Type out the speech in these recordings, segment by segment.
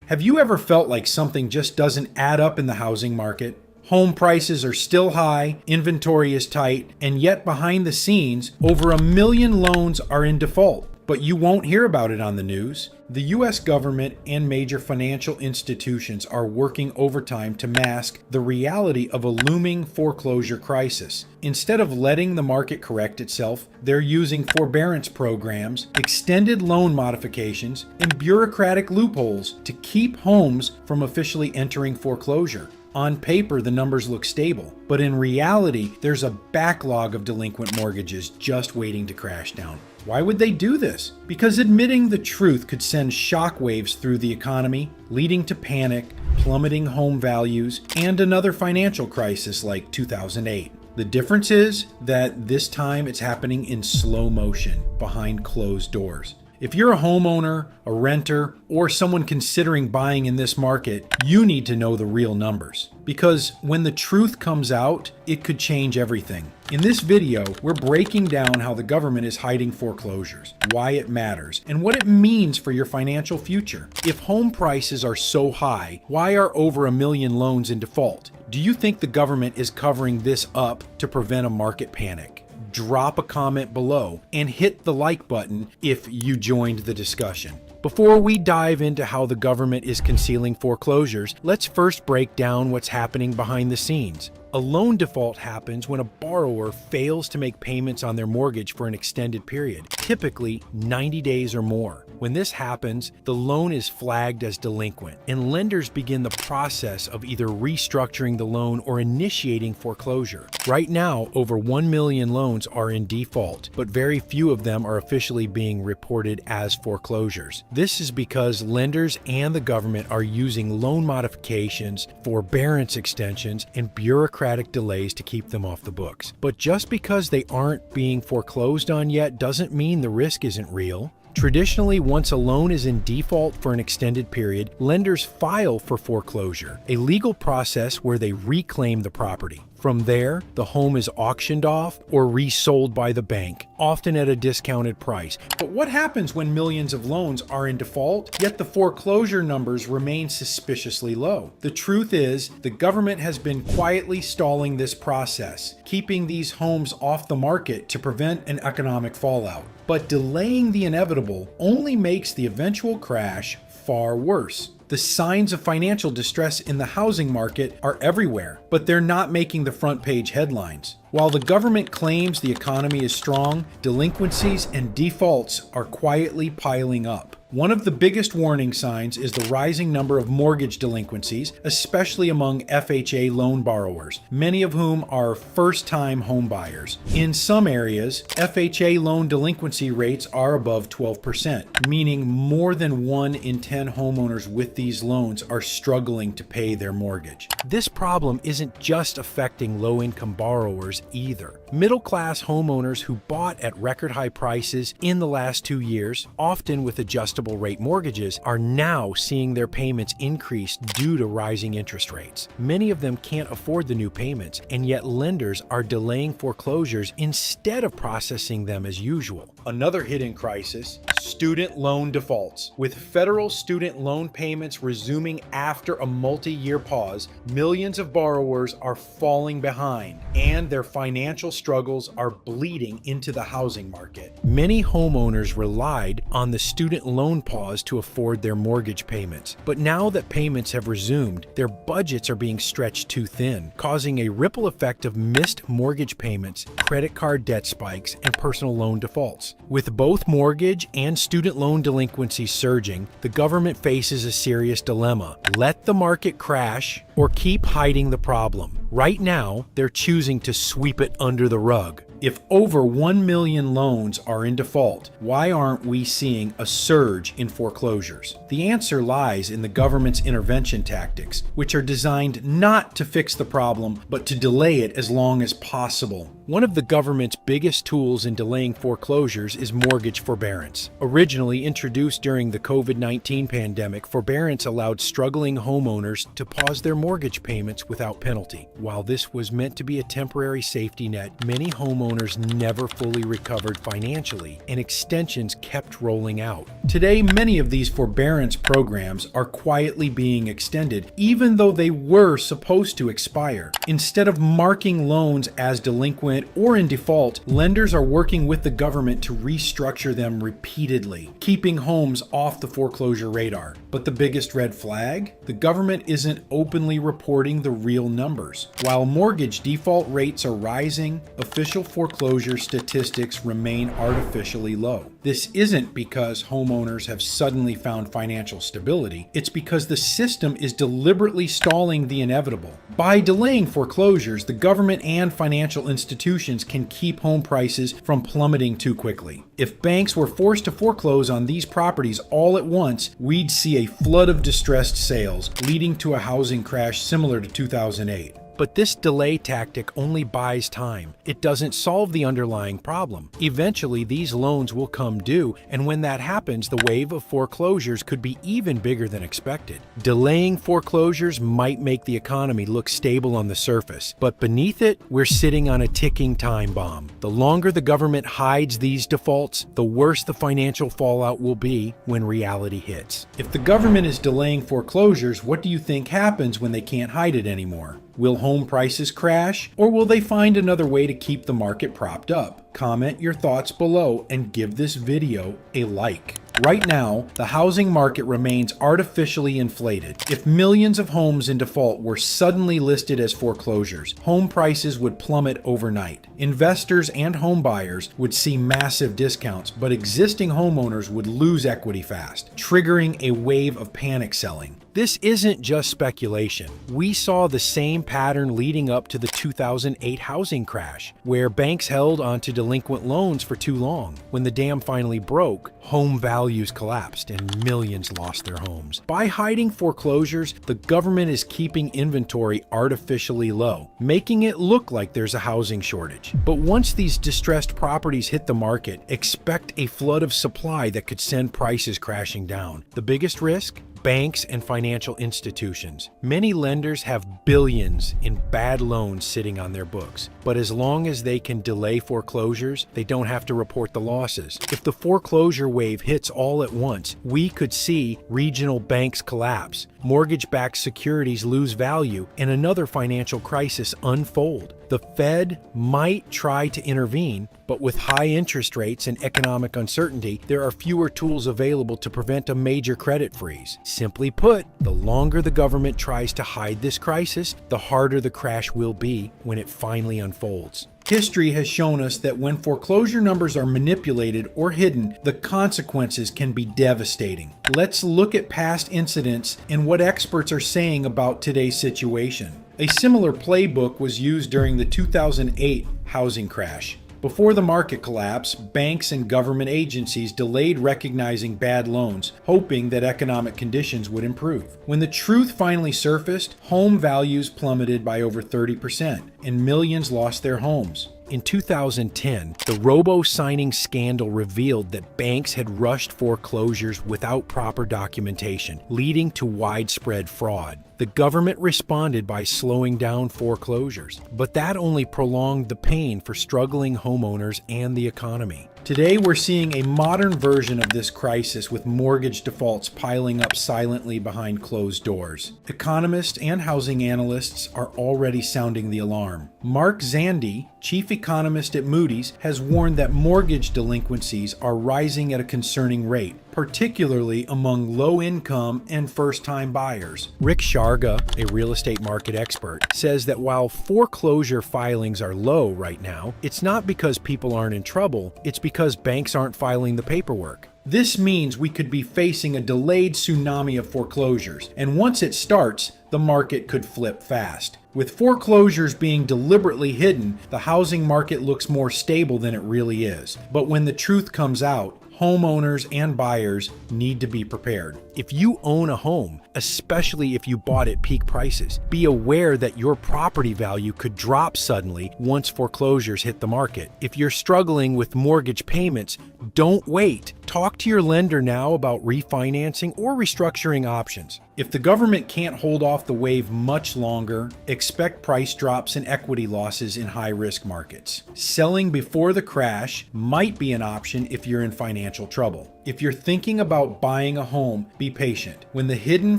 Have you ever felt like something just doesn't add up in the housing market? Home prices are still high, inventory is tight, and yet behind the scenes, over 1 million loans are in default. But you won't hear about it on the news. The US government and major financial institutions are working overtime to mask the reality of a looming foreclosure crisis. Instead of letting the market correct itself, they're using forbearance programs, extended loan modifications, and bureaucratic loopholes to keep homes from officially entering foreclosure. On paper, the numbers look stable, but in reality, there's a backlog of delinquent mortgages just waiting to crash down. Why would they do this? Because admitting the truth could send shockwaves through the economy, leading to panic, plummeting home values, and another financial crisis like 2008. The difference is that this time it's happening in slow motion, behind closed doors. If you're a homeowner, a renter, or someone considering buying in this market, you need to know the real numbers. Because when the truth comes out, it could change everything. In this video, we're breaking down how the government is hiding foreclosures, why it matters, and what it means for your financial future. If home prices are so high, why are over 1 million loans in default? Do you think the government is covering this up to prevent a market panic? Drop a comment below and hit the like button if you joined the discussion. Before we dive into how the government is concealing foreclosures, let's first break down what's happening behind the scenes. A loan default happens when a borrower fails to make payments on their mortgage for an extended period, typically 90 days or more. When this happens, the loan is flagged as delinquent, and lenders begin the process of either restructuring the loan or initiating foreclosure. Right now, over 1 million loans are in default, but very few of them are officially being reported as foreclosures. This is because lenders and the government are using loan modifications, forbearance extensions, and bureaucratic delays to keep them off the books. But just because they aren't being foreclosed on yet doesn't mean the risk isn't real. Traditionally, once a loan is in default for an extended period, lenders file for foreclosure, a legal process where they reclaim the property. From there, the home is auctioned off or resold by the bank, often at a discounted price. But what happens when millions of loans are in default, yet the foreclosure numbers remain suspiciously low? The truth is, the government has been quietly stalling this process, keeping these homes off the market to prevent an economic fallout. But delaying the inevitable only makes the eventual crash far worse. The signs of financial distress in the housing market are everywhere, but they're not making the front page headlines. While the government claims the economy is strong, delinquencies and defaults are quietly piling up. One of the biggest warning signs is the rising number of mortgage delinquencies, especially among FHA loan borrowers, many of whom are first-time home buyers. In some areas, FHA loan delinquency rates are above 12%, meaning more than 1 in 10 homeowners with these loans are struggling to pay their mortgage. This problem isn't just affecting low-income borrowers either. Middle-class homeowners who bought at record high prices in the last 2 years, often with adjustable rate mortgages, are now seeing their payments increase due to rising interest rates. Many of them can't afford the new payments, and yet lenders are delaying foreclosures instead of processing them as usual. Another hidden crisis: student loan defaults. With federal student loan payments resuming after a multi-year pause, millions of borrowers are falling behind, and their financial struggles are bleeding into the housing market. Many homeowners relied on the student loan pause to afford their mortgage payments, but now that payments have resumed, their budgets are being stretched too thin, causing a ripple effect of missed mortgage payments, credit card debt spikes, and personal loan defaults. With both mortgage and student loan delinquencies surging, the government faces a serious dilemma: let the market crash or keep hiding the problem. Right now, they're choosing to sweep it under the rug. If over 1 million loans are in default, why aren't we seeing a surge in foreclosures? The answer lies in the government's intervention tactics, which are designed not to fix the problem, but to delay it as long as possible. One of the government's biggest tools in delaying foreclosures is mortgage forbearance. Originally introduced during the COVID-19 pandemic, forbearance allowed struggling homeowners to pause their mortgage payments without penalty. While this was meant to be a temporary safety net, many homeowners never fully recovered financially, and extensions kept rolling out. Today, many of these forbearance programs are quietly being extended, even though they were supposed to expire. Instead of marking loans as delinquent or in default, lenders are working with the government to restructure them repeatedly, keeping homes off the foreclosure radar. But the biggest red flag? The government isn't openly reporting the real numbers. While mortgage default rates are rising, official foreclosure statistics remain artificially low. This isn't because homeowners have suddenly found financial stability. It's because the system is deliberately stalling the inevitable. By delaying foreclosures, the government and financial institutions can keep home prices from plummeting too quickly. If banks were forced to foreclose on these properties all at once, we'd see a flood of distressed sales, leading to a housing crash similar to 2008. But this delay tactic only buys time. It doesn't solve the underlying problem. Eventually, these loans will come due, and when that happens, the wave of foreclosures could be even bigger than expected. Delaying foreclosures might make the economy look stable on the surface, but beneath it, we're sitting on a ticking time bomb. The longer the government hides these defaults, the worse the financial fallout will be when reality hits. If the government is delaying foreclosures, what do you think happens when they can't hide it anymore? Will home prices crash, or will they find another way to keep the market propped up? Comment your thoughts below and give this video a like. Right now, the housing market remains artificially inflated. If millions of homes in default were suddenly listed as foreclosures, home prices would plummet overnight. Investors and home buyers would see massive discounts, but existing homeowners would lose equity fast, triggering a wave of panic selling. This isn't just speculation. We saw the same pattern leading up to the 2008 housing crash, where banks held onto delinquent loans for too long. When the dam finally broke, home values collapsed and millions lost their homes. By hiding foreclosures, the government is keeping inventory artificially low, making it look like there's a housing shortage. But once these distressed properties hit the market, expect a flood of supply that could send prices crashing down. The biggest risk? Banks and financial institutions. Many lenders have billions in bad loans sitting on their books, but as long as they can delay foreclosures, they don't have to report the losses. If the foreclosure wave hits all at once, we could see regional banks collapse, mortgage-backed securities lose value, and another financial crisis unfold. The Fed might try to intervene, but with high interest rates and economic uncertainty, there are fewer tools available to prevent a major credit freeze. Simply put, the longer the government tries to hide this crisis, the harder the crash will be when it finally unfolds. History has shown us that when foreclosure numbers are manipulated or hidden, the consequences can be devastating. Let's look at past incidents and what experts are saying about today's situation. A similar playbook was used during the 2008 housing crash. Before the market collapse, banks and government agencies delayed recognizing bad loans, hoping that economic conditions would improve. When the truth finally surfaced, home values plummeted by over 30%, and millions lost their homes. In 2010, the robo-signing scandal revealed that banks had rushed foreclosures without proper documentation, leading to widespread fraud. The government responded by slowing down foreclosures, but that only prolonged the pain for struggling homeowners and the economy. Today, we're seeing a modern version of this crisis with mortgage defaults piling up silently behind closed doors. Economists and housing analysts are already sounding the alarm. Mark Zandi, chief economist at Moody's, has warned that mortgage delinquencies are rising at a concerning rate, particularly among low-income and first-time buyers. Rick Sharga, a real estate market expert, says that while foreclosure filings are low right now, it's not because people aren't in trouble, it's because banks aren't filing the paperwork. This means we could be facing a delayed tsunami of foreclosures, and once it starts, the market could flip fast. With foreclosures being deliberately hidden, the housing market looks more stable than it really is. But when the truth comes out, homeowners and buyers need to be prepared. If you own a home, especially if you bought at peak prices, be aware that your property value could drop suddenly once foreclosures hit the market. If you're struggling with mortgage payments, don't wait. Talk to your lender now about refinancing or restructuring options. If the government can't hold off the wave much longer, expect price drops and equity losses in high-risk markets. Selling before the crash might be an option if you're in financial trouble. If you're thinking about buying a home, be patient. When the hidden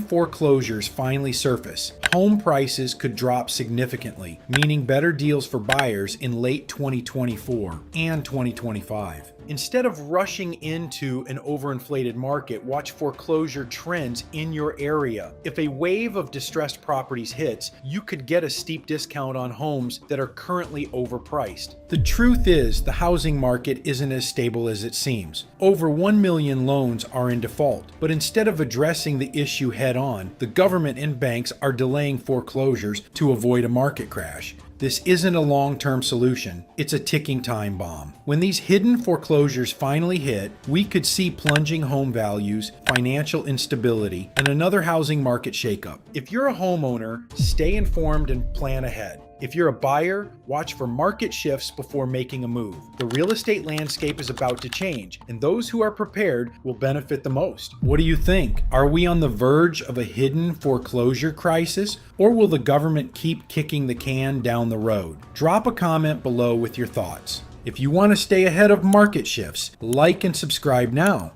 foreclosures finally surface, home prices could drop significantly, meaning better deals for buyers in late 2024 and 2025. Instead of rushing into an overinflated market, watch foreclosure trends in your area. If a wave of distressed properties hits, you could get a steep discount on homes that are currently overpriced. The truth is, the housing market isn't as stable as it seems. Over 1 million loans are in default, but instead of addressing the issue head on, the government and banks are delaying foreclosures to avoid a market crash. This isn't a long-term solution, it's a ticking time bomb. When these hidden foreclosures finally hit, we could see plunging home values, financial instability, and another housing market shakeup. If you're a homeowner, stay informed and plan ahead. If you're a buyer, watch for market shifts before making a move. The real estate landscape is about to change, and those who are prepared will benefit the most. What do you think? Are we on the verge of a hidden foreclosure crisis, or will the government keep kicking the can down the road? Drop a comment below with your thoughts. If you want to stay ahead of market shifts, like and subscribe now.